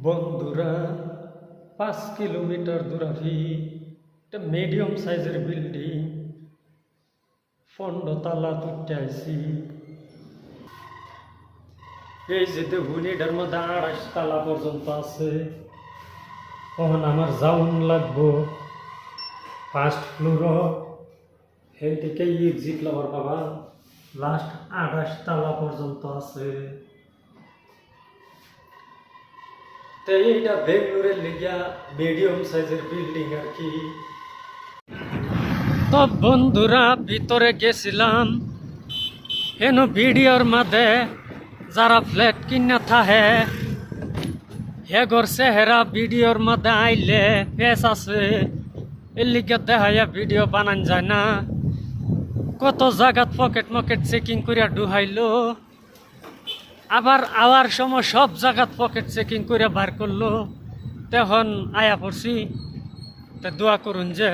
বন্ধুরা 5 কিলোমিটার দূরাভি একটা মিডিয়াম সাইজের বিল্ডিং 15 তলা তুলতে আইছি। এই যে দেখুন এটার মধ্যে 28 তলা পর্যন্ত আছে। তখন আমার যাউন লাগবো ফার্স্ট ফ্লোর হেন থেকে এক্সিট লবার বাবা লাস্ট 28 তলা পর্যন্ত আছে। তো এইটা বেঙ্গলোরের লিগা মিডিয়াম সাইজের বিল্ডিং আর কি। তো বন্ধুরা ভিতরে গেছিলাম হেন ভিডিওর মধ্যে যারা ফ্ল্যাট কিনা থাহে হেগর চেহারা ভিডিওর মধ্যে আইলে ফেস আছে এর লিগে দেখাইয়া ভিডিও বানান যায় না। কত জায়গাত পকেট চেকিং করিয়া ডুহাইলো, আবার আওয়ার সময় সব জায়গাত পকেট চেকিং করে বার করলো। তখন আয়া পড়ছি, তা দোয়া করুন যে